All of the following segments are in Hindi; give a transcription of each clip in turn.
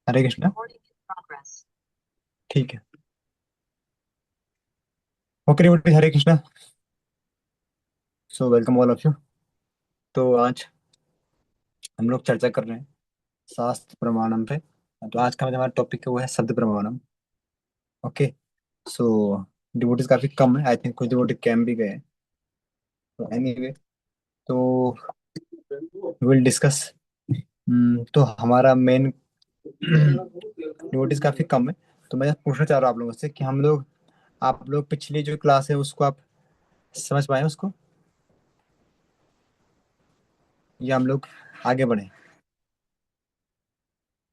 हरे कृष्णा। ठीक है। Okay devotee, Hare Krishna. So welcome all of you. तो आज हम लोग चर्चा कर रहे हैं शास्त्र प्रमाणम पे। तो आज का हमारा टॉपिक है वो है शब्द प्रमाणम। ओके। सो डिवोटीज काफी कम है, आई थिंक कुछ डिवोटी कैम भी गए हैं। तो एनीवे, तो विल डिस्कस। तो हमारा मेन डिवोटीज काफी कम है। तो मैं पूछना चाह रहा हूँ आप लोगों से कि हम लोग, आप लोग पिछली जो क्लास है उसको आप समझ पाए उसको, या हम लोग आगे बढ़े?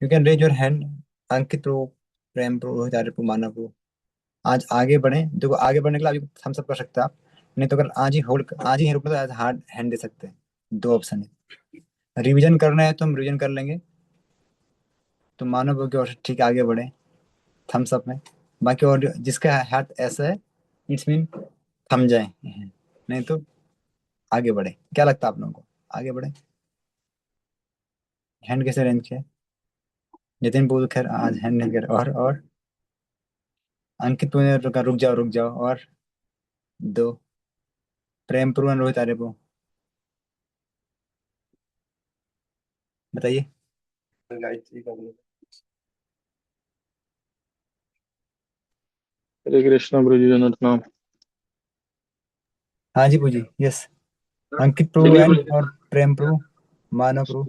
You can raise your hand. Ankit pro, Prem pro, Rohit Arya pro, Manav pro. आज आगे बढ़े, देखो आगे बढ़ने के लिए अभी हम सब कर सकते हैं आप। नहीं तो अगर आज ही रुकना तो आज हार्ड हैंड दे सकते हैं। दो ऑप्शन है। रिवीजन करना है तो हम रिवीजन कर लेंगे। तो मानव प्रो की ओर से ठीक है, आगे बढ़े थम्स अप में। बाकी और जिसका हाथ ऐसा है, इट्स मीन थम जाए, नहीं तो आगे बढ़े। क्या लगता है आप लोगों को, आगे बढ़े? हैंड कैसे रेंज किया? नितिन बोल, खैर आज हैंड नहीं कर। और अंकित तूने रुका, रुक जाओ रुक जाओ। और दो, Prem pro and Rohit Arya pro, बताइए। हरे कृष्णा ब्रज जगन्नाथ नाम। हाँ जी पूजी, यस। अंकित प्रो चलिए एंड ब्रज। और प्रेम प्रो, मानव प्रो।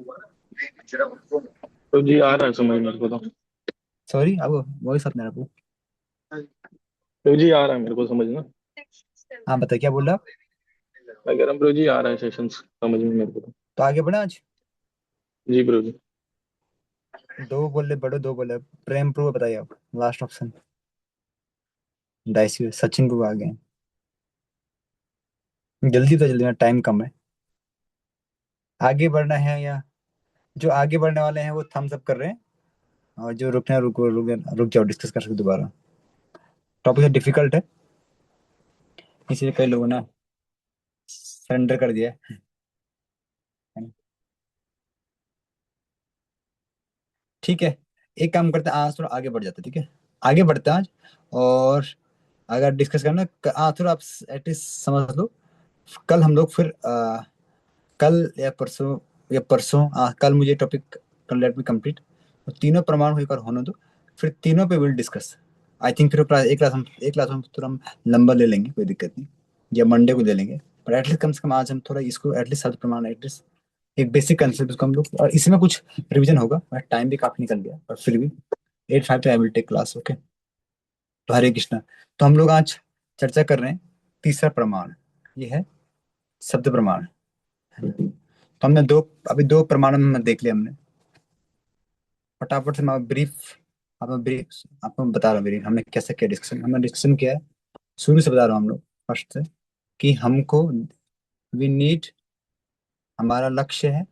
तो जी आ रहा है समझ मेरे को तो। सॉरी, अब वही सब मेरा प्रो। तो जी आ रहा है मेरे को समझ ना। हाँ बताइए, क्या बोल रहे आप? मैं कह रहा हूँ ब्रो जी आ रहा है सेशन समझ में मेरे को तो। तो आगे बढ़े आज। जी ब्रो जी। दो बोले बड़ो, दो बोले प्रेम प्रो, बताइए आप लास्ट ऑप्शन। डाइसी सचिन प्रो आ गए हैं। जल्दी तो जल्दी में, टाइम कम है। आगे बढ़ना है या जो आगे बढ़ने वाले हैं वो थम्स अप कर रहे हैं, और जो रुकना है रुको, रुक जाओ, डिस्कस कर सकते दोबारा। टॉपिक डिफिकल्ट है, इसलिए कई लोगों ने सरेंडर कर दिया है। ठीक है, एक काम करते हैं, आज थोड़ा आगे बढ़ जाते हैं, ठीक है? आगे बढ़ते हैं आज। और अगर डिस्कस करना आज थोड़ा आप एटलीस्ट समझ लो। कल हम लोग फिर कल या परसों, कल मुझे टॉपिक, कल लेट मी कंप्लीट। तो तीनों प्रमाण को एक बार होने दो, फिर तीनों पे विल डिस्कस। आई थिंक फिर एक क्लास हम थोड़ा हम लंबा ले लेंगे, कोई दिक्कत नहीं। या मंडे को ले लेंगे। पर एटलीस्ट कम से कम आज हम थोड़ा इसको एटलीस्ट शब्द प्रमाण, एटलीस्ट एक बेसिक कंसेप्ट उसको हम लोग, और इसमें कुछ रिवीजन होगा। टाइम भी काफी निकल गया, पर फिर भी 8:05 पे I will take class, okay? तो हरे कृष्णा। तो हम लोग आज चर्चा कर रहे हैं तीसरा प्रमाण, ये है शब्द प्रमाण। तो हमने दो, अभी दो प्रमाण में देख लिया हमने। फटाफट से मैं ब्रीफ, आपको बता रहा हूँ ब्रीफ हमने कैसे किया डिस्कशन। हमने डिस्कशन किया है, शुरू से बता रहा हूँ हम लोग फर्स्ट से, कि हमको, वी नीड, हमारा लक्ष्य है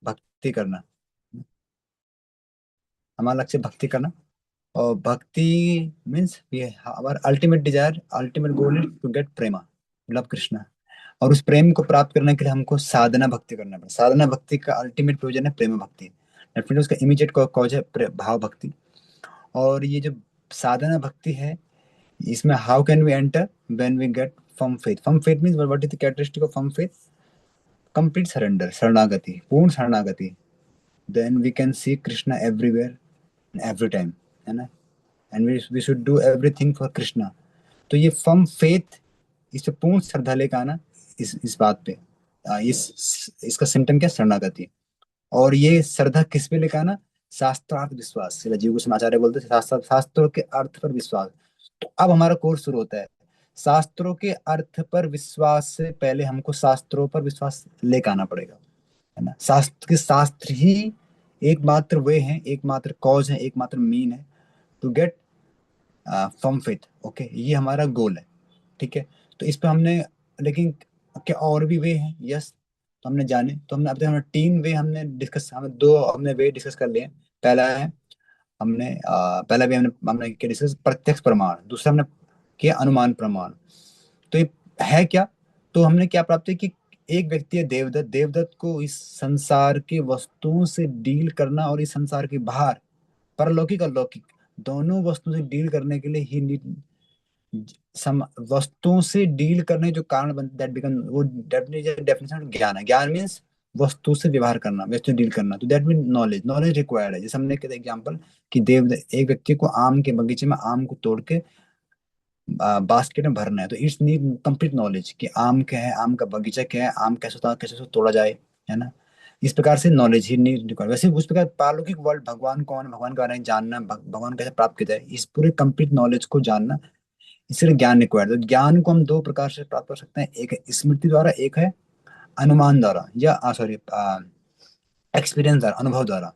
भक्ति करना। हमारा लक्ष्य भक्ति करना। और भक्ति मीन्स ये हमारा ultimate desire, ultimate goal is to get prema, love Krishna. और उस प्रेम को प्राप्त करने के लिए हमको साधना भक्ति करना पड़े। साधना भक्ति का अल्टीमेट प्रयोजन है प्रेम भक्ति। डेट मीन्स उसका इमीडिएट कॉज है भाव भक्ति। और ये जो साधना भक्ति है, इसमें how can we enter? When we get firm faith. Firm faith means what is the characteristic of firm faith? Complete surrender, शरणागति, पूर्ण शरणागति। Then we can see Krishna everywhere, every time, है ना? And we should do everything for Krishna. तो ये फर्म फेथ, इस पे पूर्ण श्रद्धा लेकर आना, इस बात पे, इसका सिम्टम क्या? शरणागति। और ये श्रद्धा किस पे लेकर आना? शास्त्रार्थ विश्वास। शिला जीव गोस्वामी आचार्य बोलते हैं शास्त्रों के अर्थ पर विश्वास। तो अब हमारा कोर्स शुरू होता है। शास्त्रों के अर्थ पर विश्वास से पहले हमको शास्त्रों पर विश्वास लेकर आना पड़ेगा, है ना? शास्त्र ही एकमात्र वे हैं, एकमात्र कॉज है, एकमात्र मीन है to get from faith. Okay, ये हमारा गोल है, ठीक है? तो इस पे हमने, लेकिन क्या और भी वे हैं? यस। तो हमने जाने, तो हमने अब तक हमने तीन वे हमने डिस्कस, हमें दो हमने वे डिस्कस कर लिए हैं। पहला है, पहला भी हमने हमने क्या डिस्कस? प्रत्यक्ष प्रमाण। दूसरा हमने किया अनुमान प्रमाण। तो ये है क्या? तो हमने क्या प्राप्त किया कि एक व्यक्ति है देवदत्त, देवदत्त को इस संसार के वस्तुओं से डील करना और इस संसार के बाहर परलौकिक और लौकिक दोनों वस्तुओं से डील करने के लिए ही नीड सम वस्तुओं से डील करने जो कारण बनते दैट बिकम वो डेफिनेशन ज्ञान है। ज्ञान मीन्स वस्तु से व्यवहार करना, वस्तु से डील करना, तो that mean knowledge, knowledge required है। जैसे हमने कहते एग्जांपल कि देव एक व्यक्ति को आम के बगीचे में आम को तोड़ के बास्केट में भरना है, तो इट्स नीड कंप्लीट नॉलेज कि आम क्या है, आम का बगीचा क्या है, आम कैसे होता है, कैसे उसको तोड़ा जाए, है ना। इस प्रकार से नॉलेज ही नीड रिक्वायर्ड। वैसे उस प्रकार पारलौकिक वर्ल्ड, भगवान कौन है, भगवान के बारे में जानना, भगवान कैसे प्राप्त किया जाए, इस पूरे कंप्लीट नॉलेज को जानना, इसलिए ज्ञान रिक्वायर्ड है। तो ज्ञान को हम दो प्रकार से प्राप्त कर सकते हैं, एक है स्मृति द्वारा, एक है अनुमान द्वारा, या सॉरी एक्सपीरियंस द्वारा, अनुभव द्वारा।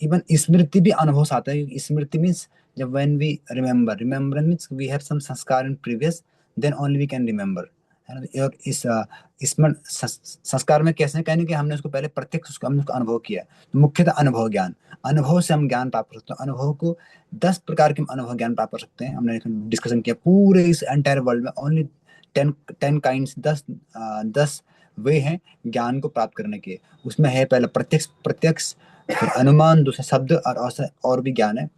इवन स्मृति भी अनुभव से आता है। स्मृति मीन्स जब when we remember, remember means we have some sanskar in previous, then only we can remember, है ना। और इस इसमें संस्कार में कैसे कहने कि हमने उसको पहले प्रत्यक्ष उसको हमने उसको अनुभव किया है। तो मुख्यतः अनुभव ज्ञान, अनुभव से हम ज्ञान प्राप्त कर सकते हैं। अनुभव को 10 प्रकार के अनुभव ज्ञान प्राप्त कर सकते हैं। हमने डिस्कशन किया पूरे इस एंटायर वर्ल्ड में ओनली 10 काइंड, 10 वे हैं ज्ञान को प्राप्त करने के। उसमें है पहला प्रत्यक्ष, प्रत्यक्ष, फिर अनुमान, दूसरा शब्द, और भी ज्ञान है,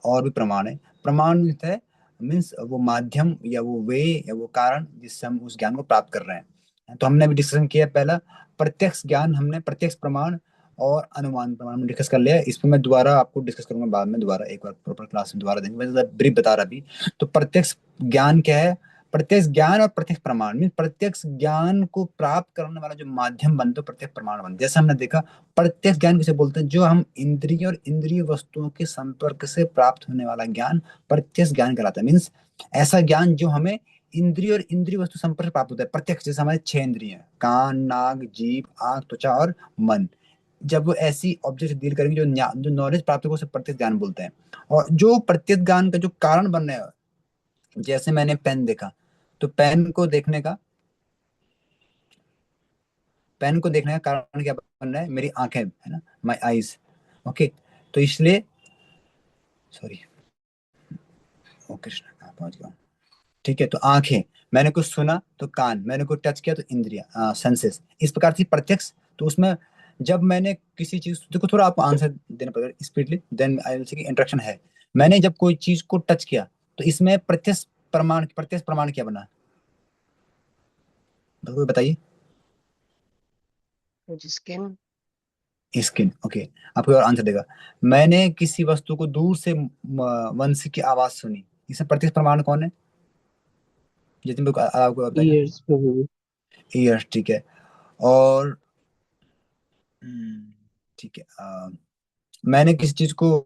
और भी प्रमाण है। प्रमाण है मीन्स वो माध्यम या वो वे या वो कारण जिससे हम उस ज्ञान को प्राप्त कर रहे हैं। तो हमने अभी डिस्कशन किया पहला प्रत्यक्ष ज्ञान, हमने प्रत्यक्ष प्रमाण और अनुमान प्रमाण में डिस्कस कर लिया। इस पर मैं दोबारा आपको डिस्कस करूंगा बाद में, दोबारा एक बार प्रॉपर क्लास में दोबारा देंगे, मैं ब्रीफ बता रहा अभी। तो प्रत्यक्ष ज्ञान क्या है, प्रत्यक्ष ज्ञान और प्रत्यक्ष प्रमाण मीन प्रत्यक्ष ज्ञान को प्राप्त करने वाला जो माध्यम बनता है प्रत्यक्ष प्रमाण बनता है। जैसे हमने देखा प्रत्यक्ष ज्ञान किसे बोलते हैं, जो हम इंद्रिय और इंद्रिय वस्तुओं के संपर्क से प्राप्त होने वाला ज्ञान प्रत्यक्ष ज्ञान कहलाता है। मीन्स ऐसा ज्ञान जो हमें इंद्रिय और इंद्रिय वस्तु संपर्क से प्राप्त होता है प्रत्यक्ष। जैसे हमारे 6 इंद्रिय हैं, कान, नाक, जीभ, आंख, त्वचा और मन। जब वो ऐसी ऑब्जेक्ट डील करेंगे जो नॉलेज प्राप्त होगा उसे प्रत्यक्ष ज्ञान बोलते हैं। और जो प्रत्यक्ष ज्ञान का जो कारण बन रहा है, जैसे मैंने पेन देखा, तो पेन को देखने का कारण क्या बन रहा है, मेरी आंखें, है ना, माई आईज। ओके, तो इसलिए सॉरी, ओ कृष्ण कहाँ पहुंच गया हूँ। ठीक है, तो आंखें, मैंने कुछ सुना तो कान, मैंने कुछ टच किया तो इंद्रिया, सेंसेस, इस प्रकार से प्रत्यक्ष। तो उसमें जब मैंने किसी चीज, देखो थोड़ा आपको आंसर देना पड़ेगा speedly, then I will say कि इंटरेक्शन है। मैंने जब कोई चीज को टच किया तो इसमें प्रत्यक्ष प्रमाण क्या बना, कोई बताइए। स्किन। Skin, okay. आपको और आंसर देगा। मैंने किसी वस्तु को दूर से वंशी की आवाज सुनी, इसमें प्रत्यक्ष प्रमाण कौन है, जितने आपको बताइए। ईयर्स पे। ईयर्स, ठीक है। और ठीक है, मैंने किसी चीज को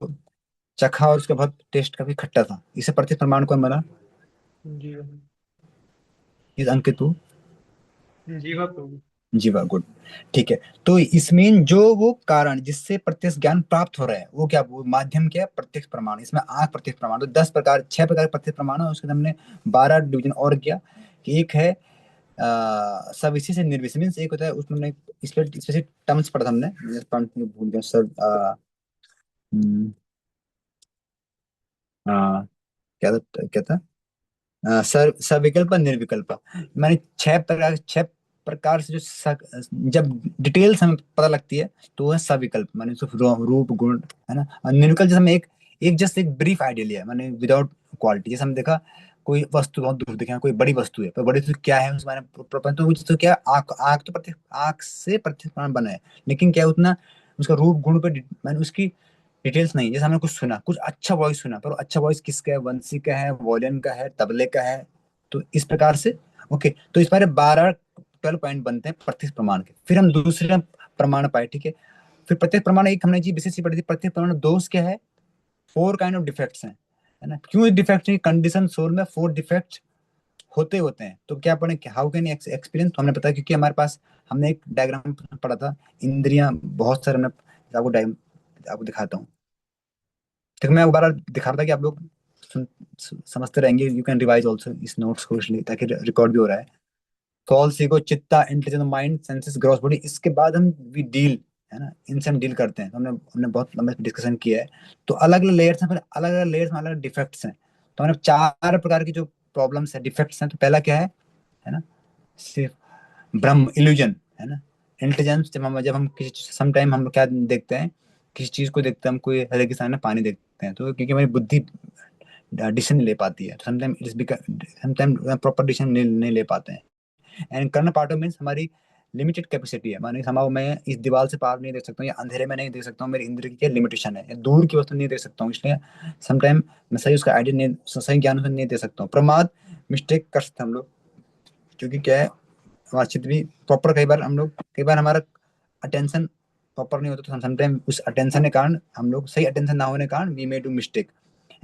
चखा और उसका बहुत टेस्ट काफी खट्टा था, इसे प्रत्यक्ष प्रमाण कौन बना, जीवा। इस अंकित तू। जीवा प्रभु। जीवा, गुड। ठीक है, तो इसमें जो वो कारण जिससे प्रत्यक्ष ज्ञान प्राप्त हो रहा है वो क्या, वो माध्यम क्या है, प्रत्यक्ष प्रमाण। इसमें आंख प्रत्यक्ष प्रमाण, तो 10 प्रकार, 6 प्रकार के प्रत्यक्ष प्रमाण है। उसके हमने 12 डिवीजन और किया कि एक है सविशेष से निर्विशेष, मीन्स एक होता है उसमें हमने स्पेसिफिक टर्म्स पढ़ा था हमने, भूल गया सर। हम्म, क्या था, क्या था, सर सविकल्प और निर्विकल्प। मैंने 6 प्रकार से जो जब डिटेल्स हमें पता लगती है तो वो है सविकल्प, मैंने सिर्फ रूप गुण, है ना। और निर्विकल्प जैसे हमें एक एक जस्ट एक ब्रीफ आइडिया लिया मैंने विदाउट क्वालिटी। जैसे हम देखा कोई वस्तु बहुत दूर दिखे, कोई बड़ी वस्तु है, पर बड़ी वस्तु क्या है उसके बारे में प्रपंच, तो वो तो क्या, आंख, आंख तो प्रत्येक आंख से प्रत्येक प्रमाण बना है, लेकिन क्या उतना उसका रूप गुण पे मैंने उसकी डिटेल्स नहीं। जैसे हमने कुछ सुना, कुछ अच्छा वॉइस सुना, पर वो अच्छा वॉइस किसका है, वंशी का है, वॉयलिन का है, तबले का है, तो इस प्रकार से। ओके, तो इस बारे 12 पॉइंट बनते हैं प्रत्यक्ष प्रमाण के। फिर हम दूसरे प्रमाण पाए, ठीक है। फिर प्रत्यक्ष प्रमाण एक हमने जी विशेष पढ़ी थी, प्रत्यक्ष प्रमाण दोष क्या है, 4 काइंड ऑफ डिफेक्ट्स हैं, है ना। क्यों डिफेक्ट, कंडीशन सोल में 4 डिफेक्ट होते होते हैं। तो क्या पढ़े, हाउ कैन एक्सपीरियंस, तो हमने बताया क्योंकि हमारे पास हमने एक डायग्राम पढ़ा था, इंद्रियां बहुत सारे, हमने आपको दिखाता हूँ। ठीक, मैं एक बार दिखा रहा था कि आप लोग समझते रहेंगे। यू कैन रिवाइज ऑल्सो इस नोट्स को, इसलिए ताकि रिकॉर्ड भी हो रहा है। कॉल सीखो, चित्ता, intelligence, mind, senses, gross body, इसके बाद हम वी डील, है ना, इनसे हम डील करते हैं। तो हमने हमने बहुत लंबे डिस्कशन किया है। तो अलग अलग लेयर्स हैं, फिर अलग अलग लेयर्स में अलग डिफेक्ट्स हैं। तो हमने 4 प्रकार की जो प्रॉब्लम्स है, डिफेक्ट्स हैं। तो पहला क्या है ना, सिर्फ ब्रह्म इल्यूजन है ना। इंटेलिजेंस जब हम किसी समटाइम हम लोग क्या देखते हैं, किसी चीज को देखते हैं, हम कोई रेगिस्तान में पानी देखते हैं तो क्योंकि हमारी बुद्धि डिसीजन नहीं ले पाती है, sometime it is sometime proper decision नहीं ले पाते हैं। एंड करना पार्ट ऑफ मीन्स हमारी लिमिटेड कैपेसिटी है, माने समाव मैं इस दीवार से पार नहीं देख सकता हूँ, या अंधेरे में नहीं देख सकता हूँ, मेरी इंद्र की क्या लिमिटेशन है, या दूर की वस्तु नहीं देख सकता हूँ, इसलिए समटाइम मैं सही उसका आइडिया नहीं, सही ज्ञान उसे नहीं दे सकता हूँ। प्रमाद मिस्टेक कर सकते हैं हम लोग, क्योंकि क्या है हमारा चित्त भी प्रॉपर, कई बार हमारा अटेंशन प्रॉपर नहीं होता, तो समटाइम उस अटेंशन के कारण हम लोग सही अटेंशन ना होने के कारण we may do mistake.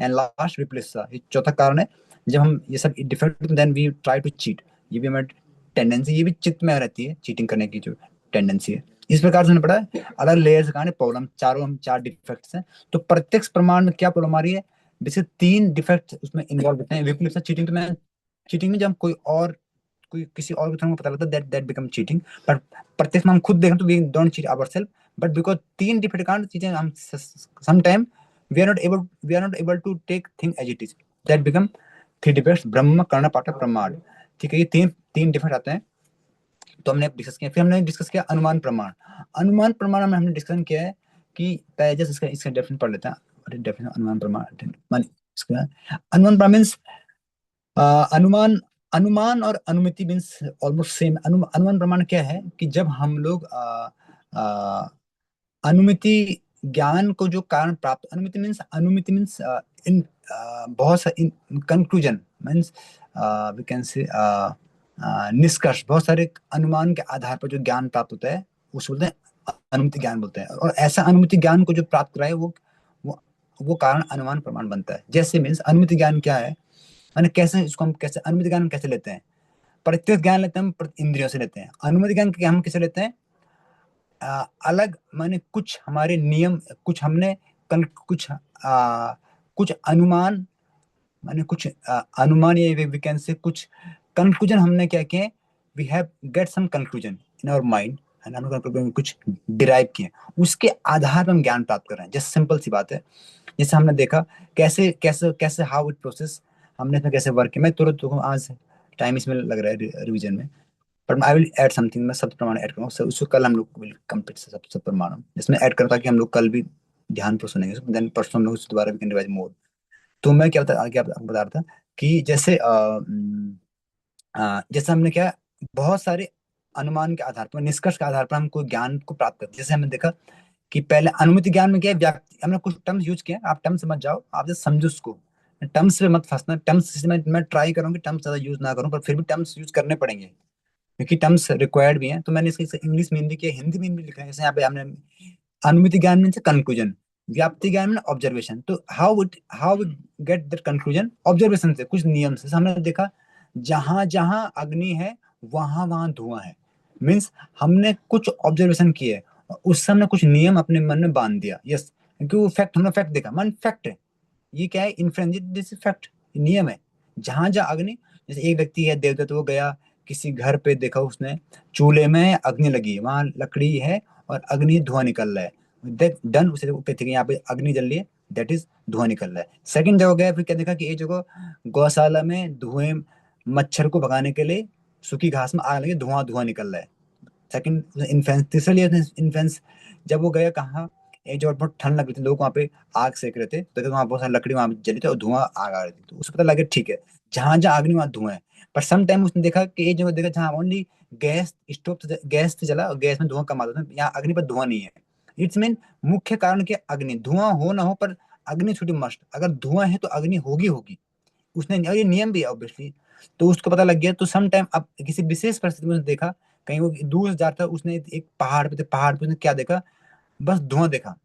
And last replace, ये चौथा कारण है, जब हम ये सब defect then we try to cheat, ये भी हमारी टेंडेंसी, ये भी चित्त में रहती है चीटिंग करने की जो टेंडेंसी है। इस प्रकार से हमें पड़ा है अलग लेयर्स का प्रॉब्लम, हम चार डिफेक्ट्स हैं। तो प्रत्यक्ष प्रमाण में क्या प्रॉब्लम आ रही है, बेसिक तीन डिफेक्ट उसमें इन्वॉल्व होते हैं। विपरीत चीटिंग, तो मैं चीटिंग में जब कोई किसी और को पता लगता है दैट दैट बिकम चीटिंग, पर प्रत्यक्ष में हम खुद देखें तो we don't cheat ourselves, but because तीन डिफरेंट काइंड चीजें हम some time we are not able to take thing as it is, that become three defects, ब्रह्म कर्ण पाठ प्रमाण। ठीक है, ये तीन तीन डिफरेंट आते हैं। तो हमने डिस्कस किया, फिर हमने डिस्कस किया अनुमान प्रमाण। अनुमान प्रमाण में हमने डिस्कशन किया है कि पहले जैसे इसका इसका डेफिनेशन पढ़ लेते हैं। डेफिनेशन अनुमान प्रमाण माने इसका अनुमान प्रमाण मींस अनुमान, अनुमान और अनुमिति मीन्स ऑलमोस्ट सेम। अनुमान प्रमाण क्या है कि जब हम लोग अनुमिति ज्ञान को जो कारण प्राप्त, अनुमिति मीन्स इन बहुत सा in conclusion means we can say निष्कर्ष, बहुत सारे अनुमान के आधार पर जो ज्ञान प्राप्त होता है उसको बोलते हैं अनुमिति ज्ञान बोलते हैं। और ऐसा अनुमिति ज्ञान को जो प्राप्त कराए वो वो कारण अनुमान प्रमाण बनता है। जैसे मीन्स अनुमिति ज्ञान क्या है, माने कैसे इसको हम कैसे अनुमिति ज्ञान कैसे लेते हैं, प्रत्यक्ष ज्ञान लेते हैं, हम इंद्रियों से लेते हैं। अनुमिति ज्ञान हम कैसे लेते हैं, अलग माने कुछ हमारे नियम, कुछ हमने कुछ कुछ अनुमान, माने कुछ अनुमान, ये वी कैन से कुछ कंक्लूजन हमने क्या किए, we have get some conclusion in our mind, and हम conclusion कुछ डिराइव किए, उसके आधार पर हम ज्ञान प्राप्त कर रहे हैं। जैसे सिंपल सी बात है, जैसे हमने देखा कैसे कैसे कैसे हाउ इट प्रोसेस, हमने इसमें कैसे वर्क किया। मैं तुरंत आज टाइम इसमें लग रहा है रिवीजन में, but I will add something, मैं सब प्रमाण ऐड करूँगा, उसको कल हम लोग विल कंप्लीट सब प्रमाण इसमें ऐड करूँ, ताकि हम लोग कल भी ध्यान पर सुनेंगे, देन परसों हम लोग उसके दोबारा वी कैन रिवाइज मोर। तो मैं क्या बता आगे आपको बता रहा था कि जैसे जैसे हमने क्या, बहुत सारे अनुमान के आधार पर, निष्कर्ष के आधार पर हम कोई ज्ञान को प्राप्त करते हैं। जैसे हमने देखा कि पहले अनुमिति ज्ञान में क्या है, व्याप्ति, हमने कुछ टर्म्स यूज किए, आप टर्म्स से मत जाओ, आप जस्ट समझो उसको, टर्म्स पे मत फंसना। टर्म्स मैं ट्राई करूंगी टर्म्स ज्यादा यूज ना करूं, पर फिर भी टर्म्स यूज करने पड़ेंगे क्योंकि टर्म्स रिक्वायर्ड भी हैं। तो मैंने इसके इंग्लिश में हिंदी किया, हिंदी में भी लिखा है। जैसे यहाँ पे हमने अनुमिति ज्ञान मीन कंक्लूजन, व्याप्ति ज्ञान में ऑब्जर्वेशन। तो how we get that conclusion, observation से, कुछ नियम से। हमने देखा जहां जहां अग्नि है वहां वहां धुआं है, मीन्स हमने कुछ ऑब्जर्वेशन किए, उससे हमने कुछ नियम अपने मन में बांध दिया। यस, क्योंकि वो फैक्ट, हमने फैक्ट देखा, मन फैक्ट है, ये क्या है, इन्फ्रेंस, दिस फैक्ट, नियम है। जहां जहां अग्नि, जैसे एक व्यक्ति है देवदत्त, वो गया किसी घर पे, देखा उसने चूल्हे में अग्नि लगी है, वहां लकड़ी है और अग्नि धुआं निकल रहा है, डन, उसे पे थे कि यहाँ पे अग्नि जल रही है, दैट इज धुआं निकल रहा है। सेकंड जगह गया, फिर क्या देखा कि एक जगह गौशाला में धुएं, मच्छर को भगाने के लिए सूखी घास में आग लगी, धुआं धुआं निकल रहा है। सेकंड इन्फेंस, तीसरा लिया इन्फेंस, जब वो गया कहाँ, एक जगह बहुत ठंड लग रही थी, लोग वहाँ पे आग सेक रहे थे, तो वहाँ बहुत सारी लकड़ी वहाँ पे जली थी और धुआं आग आ रही थी, तो उसको पता लगा ठीक है जहां जहां अग्नि वहां धुआं है। पर सम टाइम उसने देखा कि एक जगह देखा जहाँ ओनली गैस स्टोव, गैस से जला और गैस में धुआं कम आता था, यहाँ अग्नि पर धुआं नहीं है। इट्स मीन मुख्य कारण के अग्नि, धुआं हो ना हो पर अग्नि छुटी मस्ट, अगर धुआं है तो अग्नि होगी होगी, उसने, और ये नियम भी है ऑब्वियसली। तो उसको पता लग गया। तो सम टाइम अब किसी विशेष परिस्थिति में उसने देखा, कहीं वो दूर से जाता, उसने एक पहाड़ पे थे, पहाड़ पे उसने क्या देखा, बस धुआं देखा।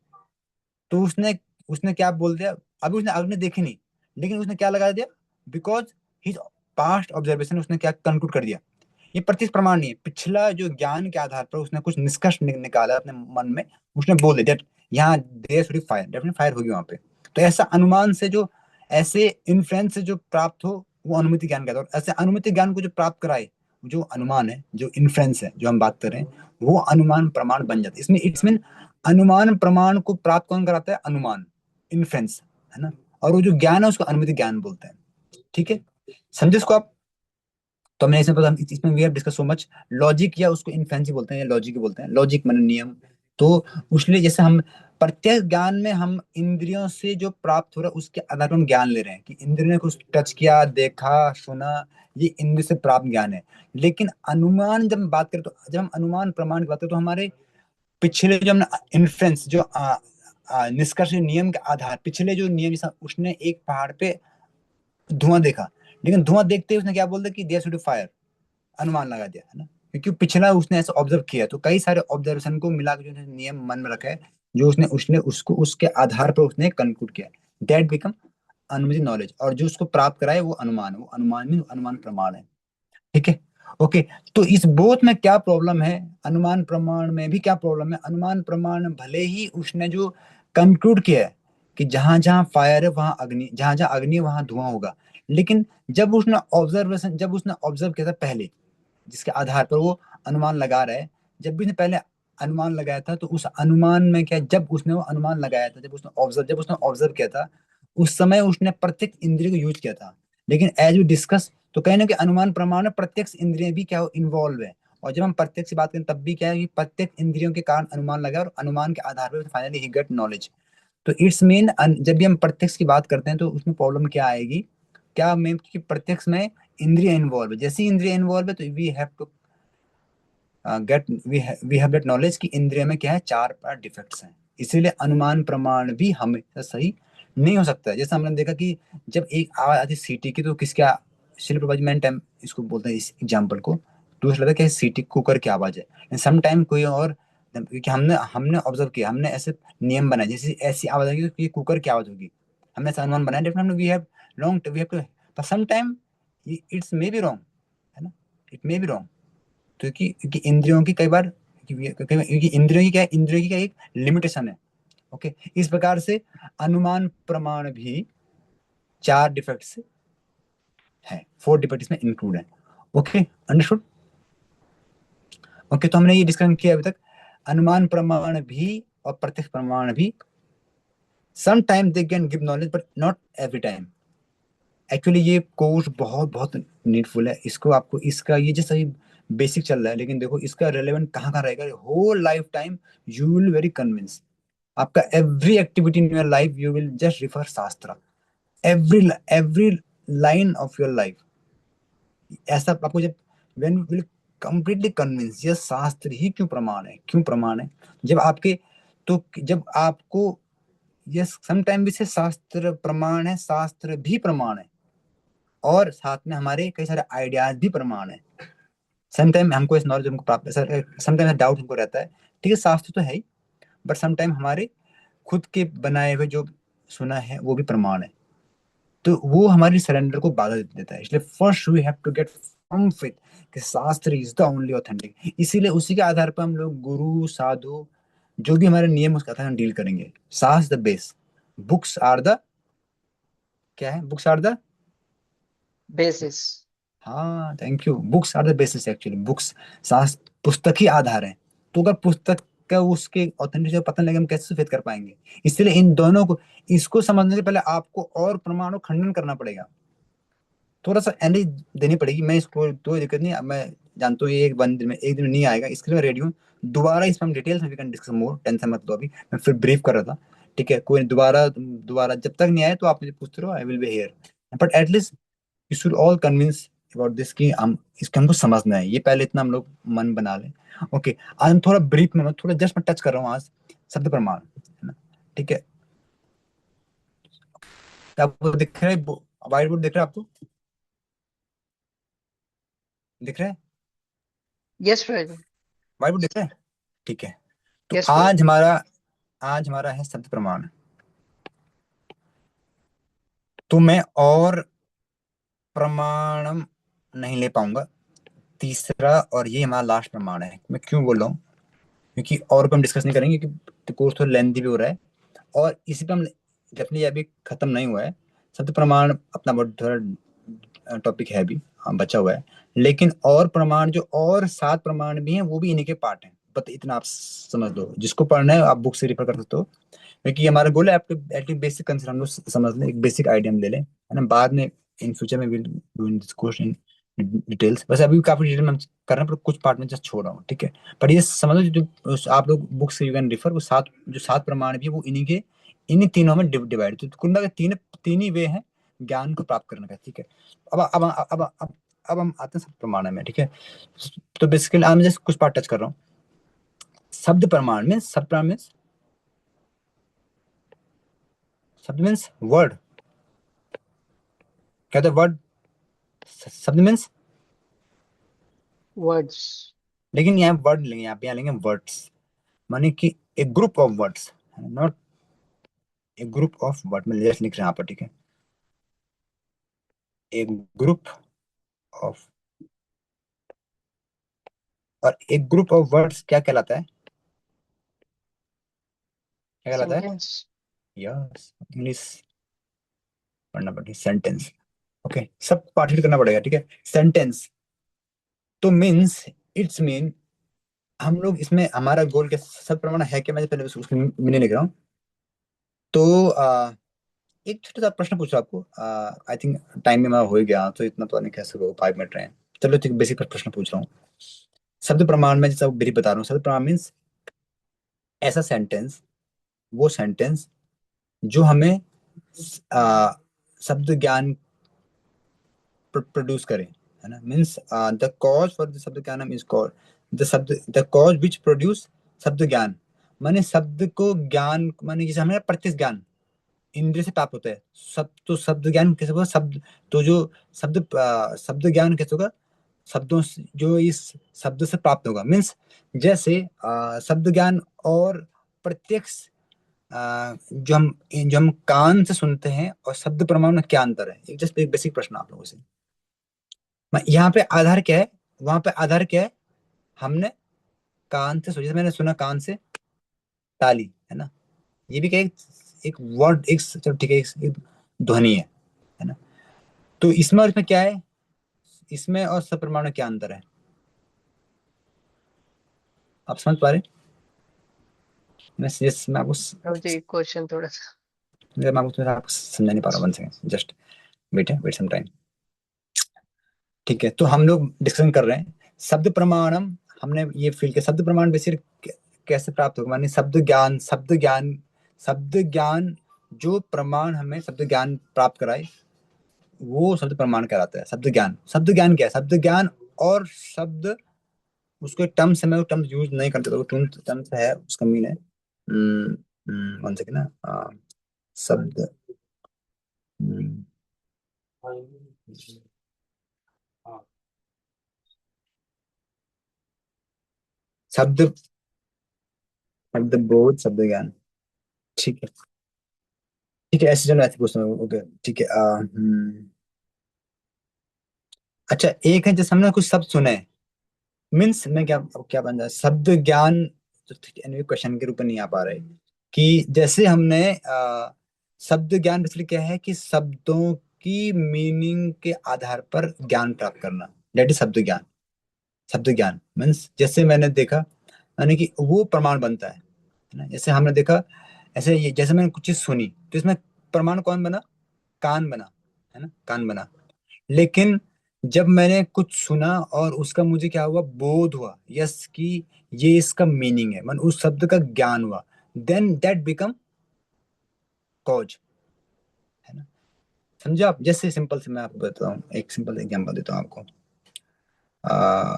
तो उसने उसने क्या बोल दिया, अभी उसने अग्नि देखी नहीं, लेकिन उसने क्या लगा दिया, बिकॉज हिज पास्ट ऑब्जर्वेशन, उसने क्या कंक्लूड कर दिया। ये प्रत्यक्ष प्रमाण नहीं है, पिछला जो ज्ञान के आधार पर उसने कुछ निष्कर्ष निकाला अपने मन में, उसने बोल दिया यहाँ there should be fire, definitely fire होगी वहां पे। तो ऐसा अनुमान से जो, ऐसे इन्फ्लुएंस से जो प्राप्त हो, वो अनुमिति ज्ञान कहता है। और ऐसे अनुमिति ज्ञान को जो प्राप्त कराए, जो अनुमान है, जो इन्फ्लुएंस है, जो हम बात कर रहे हैं, वो अनुमान प्रमाण बन जाता है। इसमें इट्स मीन अनुमान प्रमाण को प्राप्त कौन कराता है, अनुमान, इन्फ्लुएंस, है ना। और वो जो ज्ञान है उसको अनुमिति ज्ञान बोलते हैं। ठीक है, समझे इसको आप। तो हमने इसमें पता इसमें we have discuss so much logic, या उसको इन्फेरेंस बोलते हैं या लॉजिक बोलते हैं, लॉजिक माने नियम। तो उसलिए जैसे हम प्रत्यक्ष ज्ञान में हम इंद्रियों से जो प्राप्त हो रहा है उसके आधार पर हम ज्ञान ले रहे हैं कि इंद्रिय ने कुछ टच किया, देखा, सुना, ये इंद्रिय से प्राप्त ज्ञान है। लेकिन अनुमान जब हम बात करें, तो जब हम अनुमान प्रमाण की बात करें, तो हमारे पिछले जो हमने इन्फ्लुएंस जो निष्कर्ष नियम के आधार, पिछले जो नियम, जैसा उसने एक पहाड़ पे धुआं देखा, लेकिन धुआं देखते ही उसने क्या बोल दिया कि देयर शुड बी फायर, अनुमान लगा दिया, है ना, क्योंकि पिछला उसने ऐसा ऑब्जर्व किया। तो कई सारे ऑब्जर्वेशन को मिला के जो उसने नियम मन में रखा है, जो उसने उसने उसको उसके आधार पर उसने कंक्लूड किया, दैट बिकम अनुमित नॉलेज। और जो उसको प्राप्त कराए वो अनुमान है, वो अनुमान में अनुमान प्रमाण है। ठीक है, ओके। तो इस बोथ में क्या प्रॉब्लम है, अनुमान प्रमाण में भी क्या प्रॉब्लम है। अनुमान प्रमाण भले ही उसने जो कंक्लूड किया है कि जहां जहां फायर है वहां अग्नि, जहां जहां अग्नि है वहां धुआं होगा, लेकिन जब उसने ऑब्जर्व किया था पहले, जिसके आधार पर वो अनुमान लगा रहा है, जब भी उसने पहले अनुमान लगाया था, तो उस अनुमान में क्या, जब उसने वो अनुमान लगाया था, जब उसने ऑब्जर्व किया था, उस समय उसने प्रत्येक इंद्रिय को यूज किया था। लेकिन एज वी डिस्कस, तो कहीं ना कि अनुमान प्रमाण में प्रत्यक्ष इंद्रिय भी क्या इन्वॉल्व है। और जब हम प्रत्यक्ष की बात करें तब भी क्या है कि प्रत्येक इंद्रियों के कारण अनुमान लगा, और अनुमान के आधार पर फाइनली ही गेट नॉलेज। तो इट्स मीन जब भी हम प्रत्यक्ष की बात करते हैं तो उसमें प्रॉब्लम क्या आएगी, क्या मेन, क्योंकि प्रत्यक्ष में इंद्रिय इन्वॉल्व है, जैसी इंद्रिय इन्वॉल्व है तो we have to get we have that knowledge कि इंद्रिय में क्या है, चार डिफेक्ट्स हैं। इसीलिए अनुमान प्रमाण भी हमेशा सही नहीं हो सकता है। जैसे हमने देखा कि जब एक आवाज आती सीटी की, तो किसका, शिल प्रभाजी मैंने टाइम इसको बोलते हैं इस एग्जाम्पल को, तो ऐसा लगता है कि सीटी कुकर की आवाज है, सम टाइम कोई और, क्योंकि हमने हमने ऑब्जर्व किया, हमने ऐसे नियम बनाए, जैसे ऐसी आवाज आएगी तो ये कुकर की आवाज होगी, हमने ऐसा अनुमान बनाया, डेफिनेटली वी हैव टू, पर some time it's may be wrong, है ना, इट मे बी रॉन्ग। क्योंकि क्योंकि इंद्रियों की कई बार, क्योंकि इंद्रियों की क्या एक लिमिटेशन है। ओके, इस प्रकार से अनुमान प्रमाण भी चार डिफेक्ट्स है, फोर डिफेक्ट इसमें इंक्लूड है। Okay, understood. ओके, तो हमने ये डिस्कशन किया अभी तक, अनुमान प्रमाण भी और प्रत्यक्ष प्रमाण भी some time they can give knowledge but not every time. Actually ये कोर्स बहुत बहुत नीडफुल है, इसको आपको, इसका ये जैसा बेसिक चल रहा है, लेकिन देखो इसका रेलेवेंट कहाँ कहाँ रहेगा, whole life time you will very convince. आपका every activity in your life you will just refer shastra, every line of your life. ऐसा आपको जब when you will completely convince ये शास्त्र ही क्यों प्रमाण है, क्यों प्रमाण है, जब आपके, तो जब आपको ये समटाइम भी से शास्त्र प्रमाण है, शास्त्र भी प्रमाण है, और साथ में हमारे कई सारे आइडियाज भी प्रमाण है। समटाइम हमको इस नॉलेज हमको प्राप्त, समटाइम डाउट हमको रहता है, ठीक है शास्त्र तो है ही, बट समटाइम हमारे खुद के बनाए हुए जो सुना है वो भी प्रमाण है, तो वो हमारी सरेंडर को बाधा देता है। इसलिए first we have to get firm faith कि शास्त्र इज द ओनली ऑथेंटिक। इसीलिए उसी के आधार पर हम लोग गुरु साधु जो भी हमारे नियम उसके आधार हम डील करेंगे। शास्त्र the base, books are the, क्या है, बुक्स आर द, बेसिस। हाँ thank you, books are the basis. Actually books, शास्त्र पुस्तक ही आधार है, तो अगर पुस्तक का उसके ऑथेंटिसिटी पता नहीं लगे हम कैसे फेथ कर पाएंगे। इसलिए इन दोनों को, इसको समझने से पहले आपको और प्रमाणों खंडन करना पड़ेगा, थोड़ा सा एनर्जी देनी पड़ेगी। मैं इसको तो दिक्कत नहीं, अब मैं जानता हूँ ये एक दिन में नहीं आएगा, इसके लिए मैं रेडी हूँ। दोबारा इस पर हम डिटेल्स में we can discuss more, tension मत लो, अभी मैं फिर ब्रीफ कर रहा था। ठीक है, कोई दोबारा दोबारा जब तक नहीं आए तो आप मुझे पूछते रहो, I will be here, but at least you should all convince about this कि हम इसको हमको समझना है, ये पहले इतना हम लोग मन बना लें। ओके, आज हम थोड़ा ब्रीफ में, थोड़ा जस्ट मैं टच कर रहा हूँ आज शब्द प्रमाण, है ना, ठीक है। क्या आपको दिख रहा है, व्हाइट बोर्ड दिख रहा है आपको, दिख रहा है यस प्रभु। व्हाइट बोर्ड दिख रहा है, ठीक है। तो यस प्रभु। आज हमारा है शब्द प्रमाण। तो मैं और प्रमाण नहीं ले पाऊंगा, तीसरा और ये हमारा लास्ट प्रमाण है। मैं क्यों बोल रहा हूँ, क्योंकि और को हम डिस्कस नहीं करेंगे, क्योंकि कोर्स थोड़ा लेंथी भी हो रहा है, और इसी पे हम डेफिनेटली अभी खत्म नहीं हुआ है। शब्द प्रमाण अपना बहुत थोड़ा टॉपिक है, अभी बचा हुआ है, लेकिन और प्रमाण जो और 7 प्रमाण भी हैं वो भी इन्हीं के पार्ट हैं। बट इतना आप समझ लो, जिसको पढ़ना है आप बुक से रेफर कर सकते हो, क्योंकि हमारा गोल है आपको एटलीस्ट बेसिक कंसेप्ट हम लोग समझ लें, एक बेसिक आइडिया हम ले लें, है ना। बाद में इन फ्यूचर में will do in this course in details, वैसे अभी भी काफी डिटेल में हम कर रहे हैं, पर कुछ पार्ट में जस्ट छोड़ रहा हूँ, ठीक है। पर ये समझ लो, आप लोग बुक से यू कैन रिफर, वो सात जो सात प्रमाण भी है वो इन्हीं तीनों में डिवाइड, तो कुल मिला के तीन तीन ही वे हैं ज्ञान को प्राप्त करने का, ठीक है। अब हम आते हैं सब प्रमाण में, ठीक है। तो बेसिकली मैं जस्ट कुछ पार्ट टच कर रहा हूँ। शब्द मीन्स वर्ड, क्या होता है वर्ड? शब्द मीन्स, Words. लेकिन यहाँ वर्ड लेंगे, यहाँ लेंगे वर्ड्स, माने कि एक group of words, not a group of word में जैसे लिख रहे हैं यहाँ पर, ठीक है। एक ग्रुप ऑफ, और एक ग्रुप ऑफ वर्ड्स क्या कहलाता है? क्या कहलाता है? Sentence. यस, इंग्लिश पढ़ना पड़ेगा, सेंटेंस। ओके, सब पार्टिट करना पड़ेगा, ठीक है। सेंटेंस तो मीन्स, इट्स मीन, हम लोग इसमें हमारा गोल क्या, सब प्रमाण है क्या, मैं पहले उसको मीनिंग लिख रहा हूँ। तो एक छोटा सा प्रश्न पूछो आपको, आई थिंक टाइम में मैं हो ही गया, तो इतना तो नहीं कह सको, 5 मिनट रहे हैं। चलो ठीक, बेसिक प्रश्न पूछ रहा हूँ। शब्द प्रमाण में जैसा मेरी बता रहा हूँ, शब्द प्रमाण मीन्स ऐसा सेंटेंस, वो सेंटेंस जो हमें आ, शब्द ज्ञान प्रोड्यूस करे, है ना। Means the cause for the शब्द ज्ञान इज कॉल्ड द शब्द, द कॉज विच प्रोड्यूस शब्द ज्ञान, माने शब्द को ज्ञान, माने जैसे हमें प्रत्यक्ष ज्ञान इंद्रिय से प्राप्त होता है। तो शब्द ज्ञान कैसे होगा? शब्द तो जो शब्द ज्ञान कैसे होगा? जो इस शब्द से प्राप्त होगा, मीन्स जैसे शब्द ज्ञान और प्रत्यक्ष, जो हम कान से सुनते हैं और शब्द प्रमाण में क्या अंतर है? एक जस्ट एक बेसिक प्रश्न आप लोगों से। यहाँ पे आधार क्या है, वहां पे आधार क्या है? हमने कान से जैसे मैंने सुना कान से ताली, है ना। ये भी क्या एक वर्ड, एक, चलो ठीक है, एक ध्वनि है ना। तो इसमें और इसमें क्या है? इसमें और सप्रमाण में क्या अंतर है? आप समझ पा रहे? मैं आपको मुझे क्वेश्चन थोड़ा सा। आपको समझा नहीं पा रहा, one second, just wait some time. ठीक है, तो हम लोग डिस्कशन कर रहे हैं शब्द प्रमाणम। हमने ये फील किया, शब्द प्रमाण बेसिक कैसे प्राप्त होगा, माने शब्द ज्ञान जो प्रमाण हमें शब्द ज्ञान प्राप्त कराए, वो शब्द प्रमाण कहलाता है। शब्द ज्ञान क्या है? शब्द ज्ञान और शब्द, उसको टर्म्स है, मैं वो टर्म्स यूज नहीं करते, तो टर्म्स है, उसका मीन है, वन सेकंड ना, शब्द, हम्म, शब्द, शब्द बोध, शब्द ज्ञान, ठीक है। ठीक है, ऐसे चलो, ऐसे पूछता हूँ, ओके ठीक है। अच्छा, एक है जैसे हमने कुछ शब्द सुने, मीन्स मैं क्या, अब क्या बन जाए शब्द ज्ञान, तो ठीक है, anyway, क्वेश्चन के रूप में नहीं आ पा रहे, कि जैसे हमने शब्द ज्ञान इसलिए क्या है कि शब्दों की मीनिंग के आधार पर ज्ञान प्राप्त करना, दैट इज शब्द ज्ञान मीन्स जैसे मैंने देखा, यानी कि वो प्रमाण बनता है ना। जैसे हमने देखा, ऐसे जैसे मैंने कुछ चीज सुनी, तो इसमें प्रमाण कौन बना? कान बना, है ना, कान बना। लेकिन जब मैंने कुछ सुना और उसका मुझे क्या हुआ, बोध हुआ, यस, कि ये इसका मीनिंग है, मन उस शब्द का ज्ञान हुआ, देन दैट बिकम कॉज, है ना। समझे आप? जैसे सिंपल से मैं आपको बताता हूँ, एक सिंपल एग्जांपल देता हूँ आपको। आ,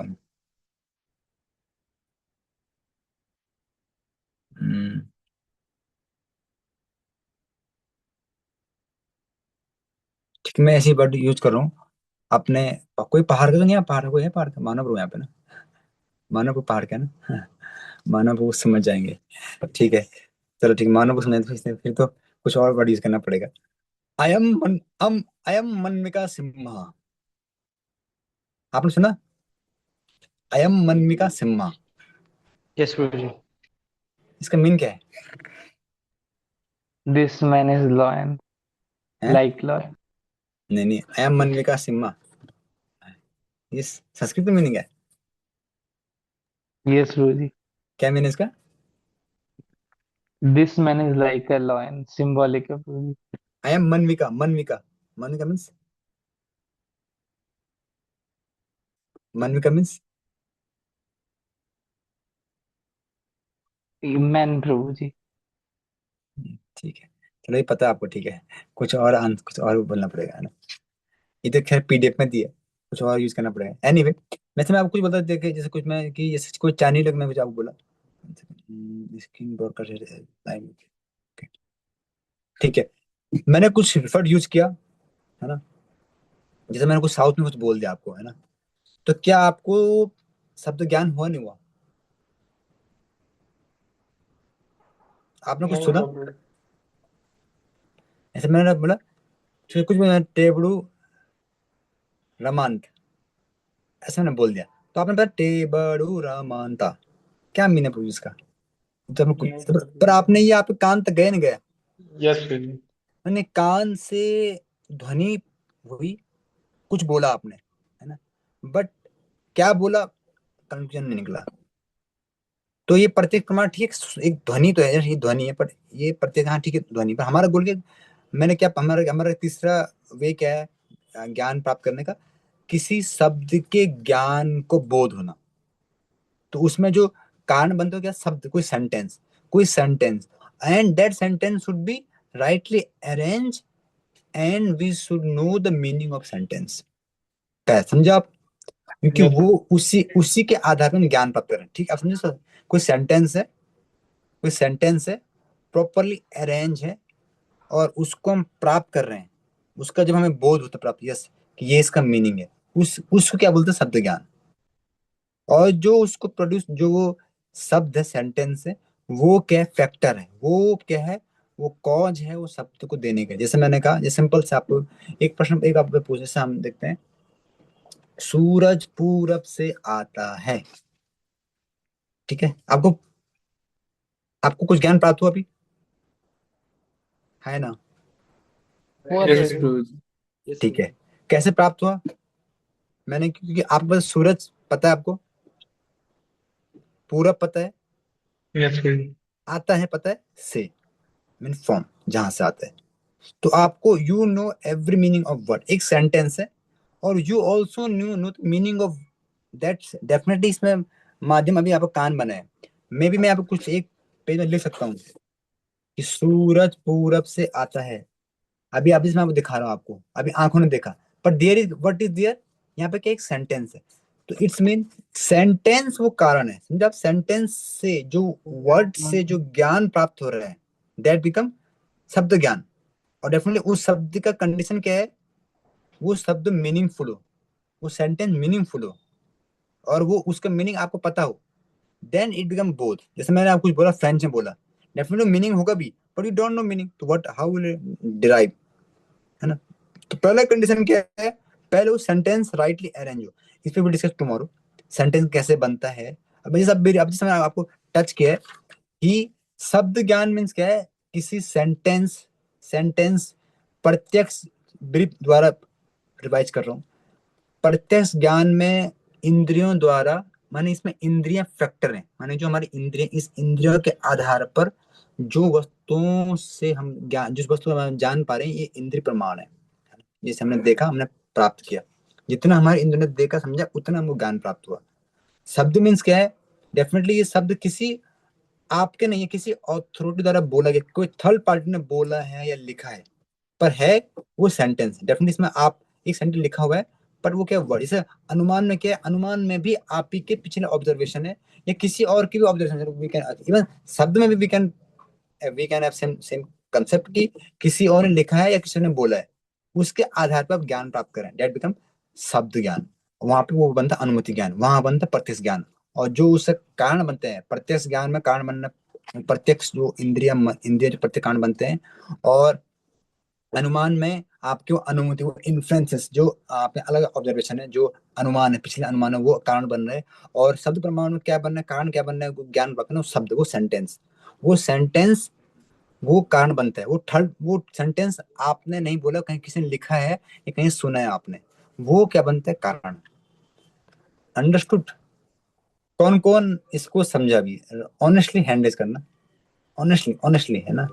हम्म, ठीक है, मैं ऐसे वर्ड यूज कर रहा हूँ अपने, कोई पहाड़ का तो नहीं है, पहाड़ का कोई है, पहाड़ का मानव यहाँ पे ना, मानव को पहाड़ का है ना, मानव को समझ जाएंगे, ठीक है। चलो ठीक, मानव को समझ, फिर तो कुछ और वर्ड यूज करना पड़ेगा। अयम मन्मिका सिम्हा, आपने सुना? अयम मन्मिका सिम्हा, यस प्रभु जी। इसका मीन क्या है? This man is lion, हैं? like lion. नहीं नहीं, अयम मन्मिका सिम्हा, ये संस्कृत में मीनिंग है। Yes, Guruji. क्या मीन इसका? This man is like a lion, symbolic of Guruji. अयम मन्मिका, मन्मिका मीन्स मानविका मीन्स मैन प्रभु जी। ठीक है, चलो ये पता है आपको, ठीक है। कुछ और बोलना पड़ेगा, है ना। ये तो खैर पीडीएफ में दिया है, कुछ और यूज करना पड़ेगा। एनीवे वैसे मैं आपको कुछ बता देखे, जैसे कुछ मैं कि जैसे कोई चाइनीज लोग, मैं कुछ आपको बोला स्क्रीन ब्रॉडकास्ट लाइन, ठीक है। मैंने कुछ वर्ड यूज किया, है ना। जैसे मैंने कुछ साउथ में कुछ बोल दिया आपको, है ना। तो क्या आपको शब्द ज्ञान हुआ नहीं हुआ? आपने कुछ नहीं सुना? हुआ ब्रो। ऐसे मैंने बोला, फिर कुछ मैंने टेबड़ू रमांत, ऐसे मैंने बोल दिया। तो आपने बताया टेबड़ू रमांता, क्या मीन है इसका? तो नहीं पर आपने ये आपके कान तक गए नहीं गए? यस प्रभु। मैंने कान से ध्वनि हुई, कुछ बोला आपने, है ना। बट क्या बोला, कंफ्यूजन नहीं निकला। तो ये प्रत्येक प्रमाण ठीक है, एक ध्वनि तो है, ये ध्वनि है, पर ये प्रत्येक, हाँ ठीक है ध्वनि, पर हमारा गोल के मैंने क्या, हमारा हमारा तीसरा वे क्या है ज्ञान प्राप्त करने का? किसी शब्द के ज्ञान को बोध होना। तो उसमें जो कारण बनते हो क्या, शब्द, कोई sentence, and that sentence should be rightly arrange, and we should know the meaning of sentence. क्या समझा आप? क्योंकि यस। वो उसी उसी के आधार पर हम ज्ञान प्राप्त करें, ठीक है, आप समझे सर? कोई सेंटेंस है, कोई सेंटेंस है, प्रॉपरली अरेंज है, और उसको हम प्राप्त कर रहे हैं, उसका जब हमें बोध होता है प्राप्त, यस, कि ये इसका मीनिंग है, उस उसको क्या बोलते हैं, शब्द ज्ञान। और जो उसको प्रोड्यूस, जो वो शब्द है, सेंटेंस है, वो क्या है, फैक्टर है, वो क्या है, वो कॉज है वो शब्द को देने का। जैसे मैंने कहा, जैसे सिंपल से आपको एक प्रश्न, एक आप पूछे, जैसे हम देखते हैं, सूरज पूरब से आता है, ठीक है। आपको आपको कुछ ज्ञान प्राप्त हुआ अभी, है ना? हुआ यस प्रभु। प्रभु जी। ठीक है, कैसे प्राप्त हुआ? मैंने, क्योंकि आपको बस सूरज पता है, आपको पूरब पता है, यस प्रभु। आता है पता है, से मीन फॉर्म, जहां से आता है। तो आपको you know every meaning of word, एक सेंटेंस है, और you also know meaning of that. Definitely इसमें माध्यम अभी आपका कान बना है। मे बी मैं आपको कुछ एक पेज में लिख सकता हूँ कि सूरज पूरब से आता है। अभी आप, इसमें आपको दिखा रहा हूँ आपको, अभी आंखों ने देखा, पर there is, what is there, यहाँ पे क्या, एक सेंटेंस है। तो इट्स मीन सेंटेंस वो कारण है, समझे आप? सेंटेंस से जो, वर्ड से जो ज्ञान प्राप्त हो रहा है, दैट बिकम शब्द ज्ञान। और डेफिनेटली उस शब्द का कंडीशन क्या है, वो शब्द मीनिंगफुल हो, वो सेंटेंस मीनिंगफुल हो, और वो उसका मीनिंग आपको पता हो, देन इट बिकम बोथ। जैसे मैंने आपको कुछ बोला, फ्रेंच में बोला, डेफिनेटली मीनिंग होगा भी, but you don't know meaning, तो व्हाट, हाउ विल डिराइव, है ना। तो पहला कंडीशन क्या है, पहले वो सेंटेंस राइटली अरेंज हो। इस पे भी डिस्कस टुमारो, सेंटेंस कैसे बनता है। अब ये सब अब जिस समय आपको टच किया है कि शब्द ज्ञान मीन्स क्या है, किसी सेंटेंस, सेंटेंस प्रत्यक्ष, ब्रीफ द्वारा रिवाइज कर रहा हूँ, प्रत्यक्ष ज्ञान में इंद्रियों द्वारा, माने इसमें इंद्रियां फैक्टर हैं, माने जो हमारी इंद्रिय, इस इंद्रियों के आधार पर जो वस्तुओं से हम ज्ञान, जिस वस्तु को हम जान पा रहे हैं, ये इंद्रिय प्रमाण है। जैसे हमने देखा, हमने प्राप्त किया, जितना हमारे इंद्र ने देखा समझा, उतना हमको ज्ञान प्राप्त हुआ। शब्द मीन्स क्या है, डेफिनेटली ये शब्द किसी आपके नहीं है, किसी अथॉरिटी द्वारा बोला गया, कोई थर्ड पार्टी ने बोला है या लिखा है, पर है वो सेंटेंस। डेफिनेटली इसमें आप, एक सेंटेंस लिखा हुआ है, पर वो क्या वर्ड, जैसे अनुमान में क्या है, अनुमान में भी आप ही के पिछले ऑब्जर्वेशन है, या किसी और की भी ऑब्जर्वेशन है, वी कैन इवन, शब्द में भी we can have same same concept की, किसी और ने लिखा है या किसी ने बोला है, उसके आधार पर आप ज्ञान प्राप्त करें, दैट बिकम शब्द ज्ञान। वहां पे वो बनता अनुमति ज्ञान, वहां बनता प्रत्यक्ष ज्ञान। और जो उससे कारण बनते हैं, प्रत्यक्ष ज्ञान में कारण बनना, प्रत्यक्ष जो इंद्रिय, इंद्रिय जो प्रत्यक्ष कारण बनते हैं, और अनुमान में आपके वो अनुभूति, वो इन्फ्लुएंसेस, जो आपने अलग ऑब्जर्वेशन है, जो अनुमान है, पिछले अनुमान है, वो कारण बन रहे हैं। और शब्द प्रमाण में क्या बनना है, कारण क्या बनना है, ज्ञान बनना है, शब्द, वो सेंटेंस, वो सेंटेंस वो कारण बनता है। वो थर्ड, वो सेंटेंस आपने नहीं बोला, कहीं किसी ने लिखा है या कहीं सुना है आपने, वो क्या बनता है, कारण। अंडरस्टूड? कौन कौन इसको समझा भी? ऑनेस्टली हैंड रेज करना, ऑनेस्टली, ऑनेस्टली, है ना।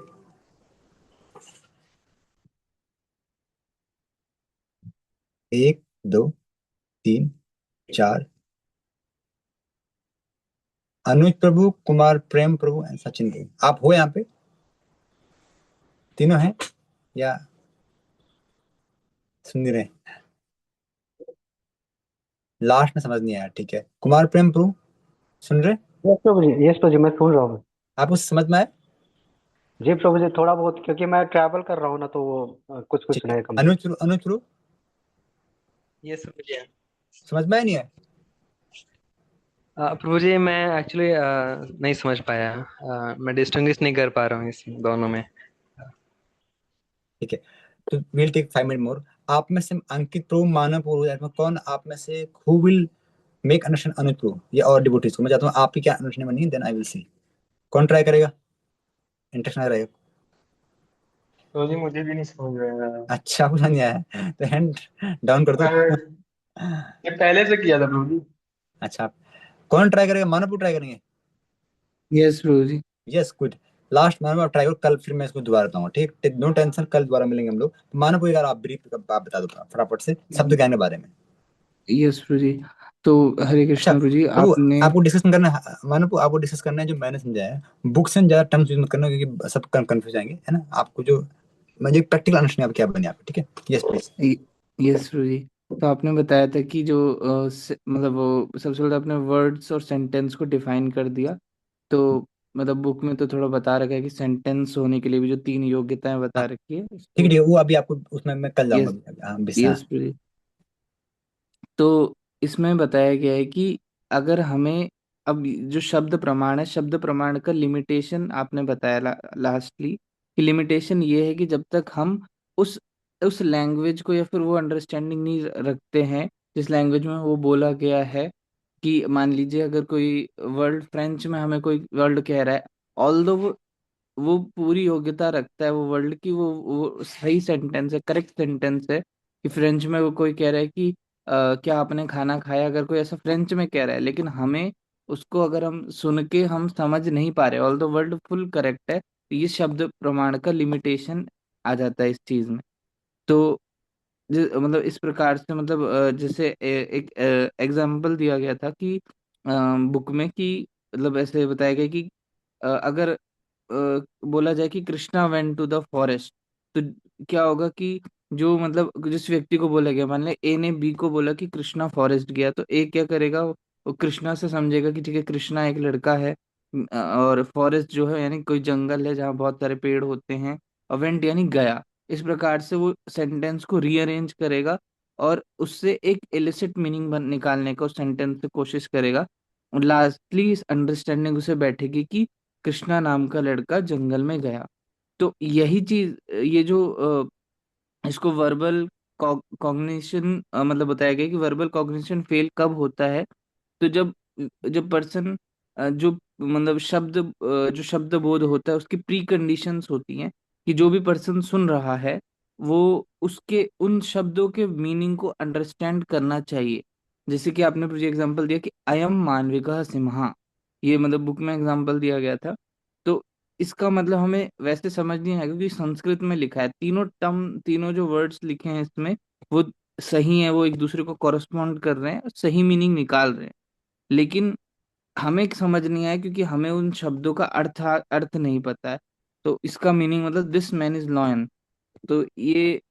1 2 3 4 अनुज प्रभु, कुमार प्रेम प्रभु एंड सचिन प्रभु। आप हो यहाँ पे? तीनों हैं या सुन नहीं रहे? लास्ट में समझ नहीं आया, ठीक है। कुमार प्रेम प्रभु सुन रहे? यस प्रभु जी, यस प्रभु जी, मैं सुन रहा हूँ। आपको समझ में आया? जी प्रभु जी, थोड़ा बहुत, क्योंकि मैं ट्रैवल कर रहा हूँ ना, तो वो कुछ कुछ ठीक है। सुनाई कम। अनुज प्रभु यस प्रभु जी। समझ में आया नहीं है? प्रभु जी मैं एक्चुअली नहीं समझ पाया। मैं डिस्टिंग्विश नहीं कर पा रहा हूँ इस दोनों में। ठीक है, तो विल टेक 5 मिनट मोर। आप में से अंकित प्रभु, मानव प्रभु, कौन आप में से हु विल मेक अंडरस्टैंड अनुज प्रभु या और डिवोटीज को? मैं चाहता हूँ आपकी क्या अंडरस्टैंडिंग बनी, देन आई विल सी। कौन ट्राई करेगा? इंटरेस्ट रहेगा। तो जी मुझे भी नहीं समझ में आया। अच्छा, आपको समझ नहीं आया तो हैंड डाउन कर दो। ये पहले से किया था प्रभु जी। अच्छा, कौन ट्राई करेगा? मानव प्रभु ट्राई करेंगे? Yes Prabhu ji. Yes, good. Last Manav आप ट्राई करो, कल फिर मैं इसको दोबारा बताऊंगा, ठीक? नो टेंशन, कल दोबारा मिलेंगे हम लोग। मानव प्रभु, अगर आप ब्रीफ आप बता दो फटाफट से शब्द ज्ञान के बारे में। यस प्रभु जी। तो हरे अच्छा कृष्णा प्रभु जी, प्रभु, आपने आपको डिस्कशन करना है, मानो को आपको डिस्कस करना है जो मैंने समझाया है। बुक से ज्यादा टर्म्स यूज मत करना, क्योंकि सब कंफ्यूज जाएंगे, है ना? आपको जो मुझे प्रैक्टिकल अंडरस्टैंडिंग आप क्या बने आप, ठीक है? Yes please. यस प्रभु जी। तो आपने बताया था कि जो मतलब वो सबसे पहले आपने वर्ड्स और सेंटेंस को डिफाइन कर दिया। तो मतलब बुक में तो थोड़ा बता रखा है कि सेंटेंस होने के लिए भी जो 3 योग्यताएं हाँ बता रखी है ठीक है, उसको। ठीक है, वो अभी आपको उसमें मैं कल जाऊंगा यस, अभी। हाँ हाँ। यस प्रभु जी। तो इसमें बताया गया है कि अगर हमें अब जो शब्द प्रमाण है, शब्द प्रमाण का लिमिटेशन आपने बताया लास्टली कि लिमिटेशन ये है कि जब तक हम उस उस लैंग्वेज को या फिर वो अंडरस्टैंडिंग नहीं रखते हैं जिस लैंग्वेज में वो बोला गया है। कि मान लीजिए अगर कोई वर्ड फ्रेंच में हमें कोई वर्ड कह रहा है, ऑल्दो वो पूरी योग्यता रखता है वो वर्ल्ड की, वो सही सेंटेंस है, करेक्ट सेंटेंस है। कि फ्रेंच में वो कोई कह रहा है कि क्या आपने खाना खाया, अगर कोई ऐसा फ्रेंच में कह रहा है, लेकिन हमें उसको अगर हम सुन के हम समझ नहीं पा रहे, all the world full correct है, तो ये शब्द प्रमाण का लिमिटेशन आ जाता है इस चीज में। तो मतलब इस प्रकार से मतलब जैसे एक एग्जाम्पल दिया गया था कि बुक में कि मतलब ऐसे बताया गया कि अगर बोला जाए कि Krishna went to the forest, तो क्या होगा कि जो मतलब जिस व्यक्ति को बोला गया, मान ले ए ने बी को बोला कि कृष्णा फॉरेस्ट गया, तो ए क्या करेगा, वो कृष्णा से समझेगा कि ठीक है कृष्णा एक लड़का है। और फॉरेस्ट जो है यानी कोई जंगल है जहाँ बहुत सारे पेड़ होते हैं। और वेंट यानी गया। इस प्रकार से वो सेंटेंस को रीअरेंज करेगा और उससे एक इलिसिट मीनिंग निकालने का उस सेंटेंस से कोशिश करेगा। और लास्टली इस अंडरस्टैंडिंग उसे बैठेगी कि कृष्णा नाम का लड़का जंगल में गया। तो यही चीज ये जो इसको वर्बल कॉग्निशन मतलब बताया गया कि वर्बल कॉग्निशन फेल कब होता है। तो जब जब पर्सन जो मतलब जो शब्द बोध होता है उसकी प्री कंडीशंस होती हैं कि जो भी पर्सन सुन रहा है वो उसके उन शब्दों के मीनिंग को अंडरस्टैंड करना चाहिए। जैसे कि आपने मुझे एग्जांपल दिया कि अयम मानविका सिम्हा, ये मतलब बुक में एग्जांपल दिया गया था। तो इसका मतलब हमें वैसे समझ नहीं आएगा क्योंकि संस्कृत में लिखा है, तीनों टर्म तीनों जो वर्ड्स लिखे हैं इसमें वो सही है, वो एक दूसरे को कॉरस्पॉन्ड कर रहे हैं, सही मीनिंग निकाल रहे हैं। लेकिन हमें समझ नहीं आया क्योंकि हमें उन शब्दों का अर्थ नहीं पता है। तो इसका मीनिंग मतलब दिस मैन इज लॉयन। तो ये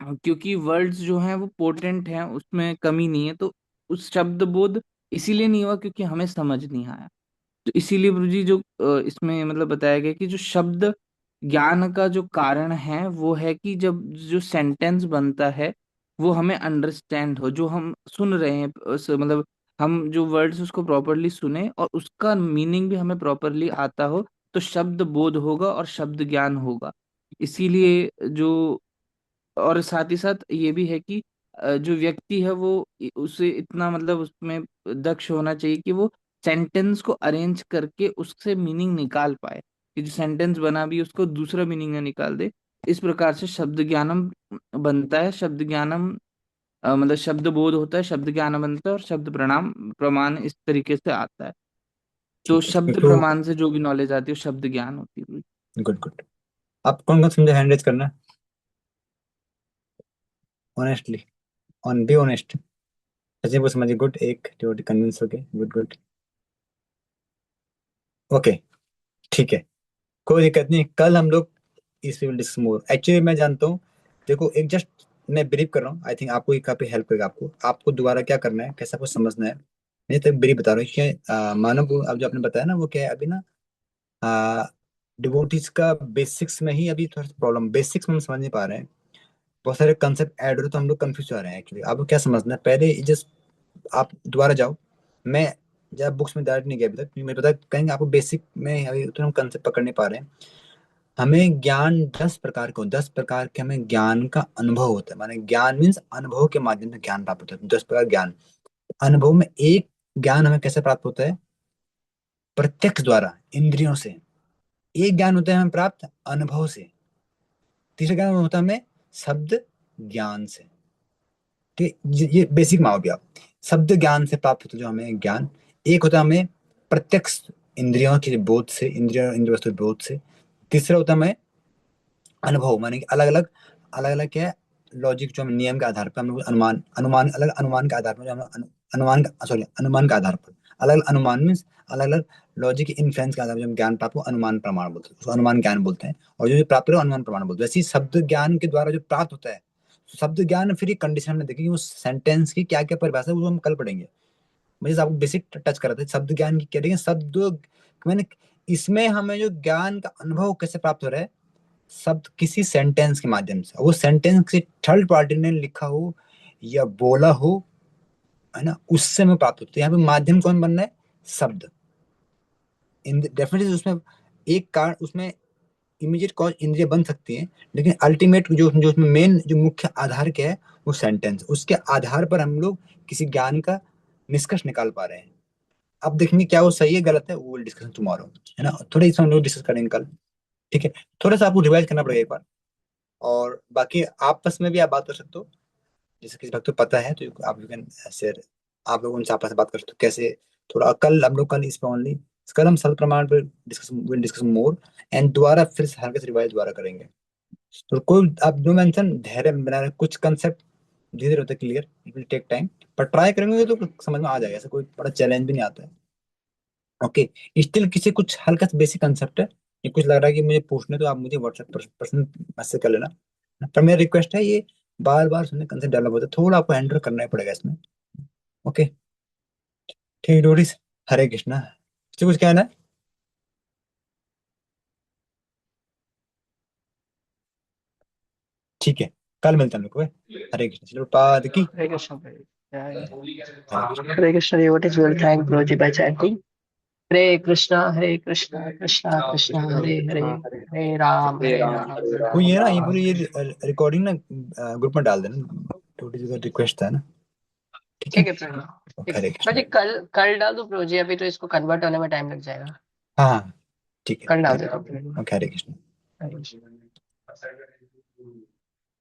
क्योंकि वर्ड्स जो हैं वो पोटेंट हैं, उसमें कमी नहीं है, तो उस शब्द बोध इसीलिए नहीं हुआ क्योंकि हमें समझ नहीं आया। तो इसीलिए गुरु जी जो इसमें मतलब बताया गया कि जो शब्द ज्ञान का जो कारण है वो है कि जब जो सेंटेंस बनता है वो हमें अंडरस्टैंड हो, जो हम सुन रहे हैं मतलब हम जो वर्ड्स उसको प्रॉपरली सुने और उसका मीनिंग भी हमें प्रॉपरली आता हो, तो शब्द बोध होगा और शब्द ज्ञान होगा। इसीलिए जो और साथ ही साथ ये भी है कि जो व्यक्ति है वो उसे इतना मतलब उसमें दक्ष होना चाहिए कि वो सेंटेंस को अरेंज करके उससे मीनिंग निकाल पाए, कि जो सेंटेंस बना भी उसको दूसरा मीनिंग ना निकाल दे। इस प्रकार से शब्द ज्ञानम बनता है, शब्द ज्ञानम मतलब शब्द बोध होता है, शब्द ज्ञान बनता है और शब्द प्रणाम प्रमाण इस तरीके से आता है। तो ठीक है, शब्द तो प्रमाण से जो भी नॉलेज आती है वो शब्द ज्ञान होती है। Good good. आप कौन कौन समझे? हैंड रेज करना honestly, on be honest. Sachin को समझिए, गुड। एक डिवोटी कन्विंस हो गए, गुड गुड। ओके, ठीक है, कोई दिक्कत नहीं, कल हम लोग इस विल डिस्कस मोर। एक्चुअली मैं जानता हूँ, देखो एक जस्ट मैं ब्रीफ कर रहा हूँ, आई थिंक आपको ये काफी हेल्प करेगा। आपको आपको दोबारा क्या करना है, कैसा कुछ समझना है, मैं तो ब्रीफ बता रहा हूँ कि मानव गुण अब जो आपने बताया ना, वो क्या है अभी ना, डिवोटीज का बेसिक्स में ही अभी थोड़ा सा प्रॉब्लम, बेसिक्स में हम समझ नहीं पा रहे हैं, बहुत सारे कंसेप्ट ऐड हो रहे, तो हम लोग कंफ्यूज हो रहे हैं एक्चुअली। आपको क्या समझना है पहले, जस्ट आप दोबारा जाओ, मैं जब बुक्स में डायरेक्ट नहीं गया अभी तक, क्योंकि मेरे पता कहेंगे आपको बेसिक में अभी उतना हम कंसेप्ट पकड़ नहीं पा रहे हैं। हमें ज्ञान 10 प्रकार के, 10 प्रकार के हमें ज्ञान का अनुभव होता है, माने ज्ञान मीन्स अनुभव के माध्यम से ज्ञान प्राप्त होता है। 10 प्रकार ज्ञान, अनुभव में एक ज्ञान हमें कैसे प्राप्त होता है, प्रत्यक्ष द्वारा, इंद्रियों से। एक ज्ञान होता है हमें प्राप्त अनुभव से। तीसरा ज्ञान होता है हमें शब्द ज्ञान से। ठीक है, ये बेसिक माओ भी आप, शब्द ज्ञान से प्राप्त होता है जो हमें ज्ञान। एक होता है हमें प्रत्यक्ष इंद्रियों के बोध से, इंद्रियों इंद्रिय वस्तु बोध से। तीसरा होता है हमें अनुभव, माने कि अलग अलग क्या है, लॉजिक जो हम नियम के आधार पर हम लोग अनुमान, अनुमान अलग अनुमान के आधार पर जो हम अनुमान सॉरी अनुमान के आधार पर, अलग अलग अनुमान मीन्स अलग अलग लॉजिक के इन्फ्लुएंस के आधार पर जो हम ज्ञान प्राप्त हो, अनुमान प्रमाण बोलते हैं, उसको अनुमान ज्ञान बोलते हैं। और जो प्राप्त हो अनुमान प्रमाण बोलते हैं। वैसे ही शब्द ज्ञान के द्वारा जो प्राप्त होता है, शब्द ज्ञान फिर एक कंडीशन हमने देखी कि वो सेंटेंस की क्या क्या परिभाषा है, वो हम कल पढ़ेंगे। मुझे आपको बेसिक टच करा था शब्द ज्ञान की, कह रही है शब्द, मैंने इसमें हमें जो ज्ञान का अनुभव कैसे प्राप्त हो रहा है, शब्द किसी सेंटेंस के माध्यम से, वो सेंटेंस किसी थर्ड पार्टी ने लिखा हो या बोला हो, है ना, उससे हमें प्राप्त होता है। यहाँ पे माध्यम कौन बन रहा है, शब्द। इन डेफिनेटली उसमें एक कारण, उसमें इमीडिएट कॉज इंद्रिय बन सकती है, लेकिन अल्टीमेट जो उसमें मेन जो मुख्य आधार क्या है, वो सेंटेंस, उसके आधार पर हम लोग किसी ज्ञान का निष्कर्ष निकाल पा रहे हैं। अब देखेंगे क्या वो सही है गलत है, वो विल डिस्कस टुमारो, है ना, थोड़ा इस हम लोग डिस्कस करेंगे कल। ठीक है, थोड़ा सा आपको रिवाइज करना पड़ेगा एक बार, और बाकी आपस में भी आप बात कर सकते हो, जैसे किसी भक्त को पता है तो आप यू कैन शेयर, आप लोग उनसे आपस में बात कर सकते हो कैसे। थोड़ा कल हम लोग, कल इस पे ओनली, कल हम सरल प्रमाण पर discuss, will discuss more, and दोबारा फिर से हल्के से रिवाइज दोबारा करेंगे। तो कोई आप जो मेंशन धैर्य बना रहे, कुछ कंसेप्ट धीरे धीरे होते clear, it will take time, पर ट्राई करेंगे तो समझ में आ जाएगा, ऐसा कोई बड़ा चैलेंज भी नहीं आता है। ओके, स्टिल किसी कुछ हल्का सा बेसिक कंसेप्ट है, ये कुछ लग रहा है कि मुझे पूछने, तो आप मुझे व्हाट्सएप पर पर्सनल मैसेज कर लेना। पर मेरा रिक्वेस्ट है, ये बार बार सुनने कंसेप्ट डेवलप होता है, थोड़ा आपको हैंडल करना ही पड़ेगा इसमें। ओके, ठीक डोरिस, हरे कृष्णा, तो कुछ कहना है? ठीक है, कल मिलते हैं हम लोग को, हरे कृष्ण, चलो पाद की, हरे कृष्ण भाई। हरे Krishna. Hare Krishna devotees will thank Guruji by chanting Hare Krishna, Krishna Krishna, Hare Hare, Hare Ram, वो Ram ये ना, ये Ram. पूरी ये रिकॉर्डिंग ना ग्रुप में डाल देना, डोरिस का रिक्वेस्ट था ना। ठीक है, ठीक है प्रभु। ओके, ठीक है हरे बाजी, कृष्ण। कल कल डाल दो प्रभु जी, अभी तो इसको कन्वर्ट होने में टाइम लग जाएगा। हाँ हाँ, ठीक है, कल डाल देता हूँ प्रभु। ओके, हरे कृष्ण। हरे कृष्ण।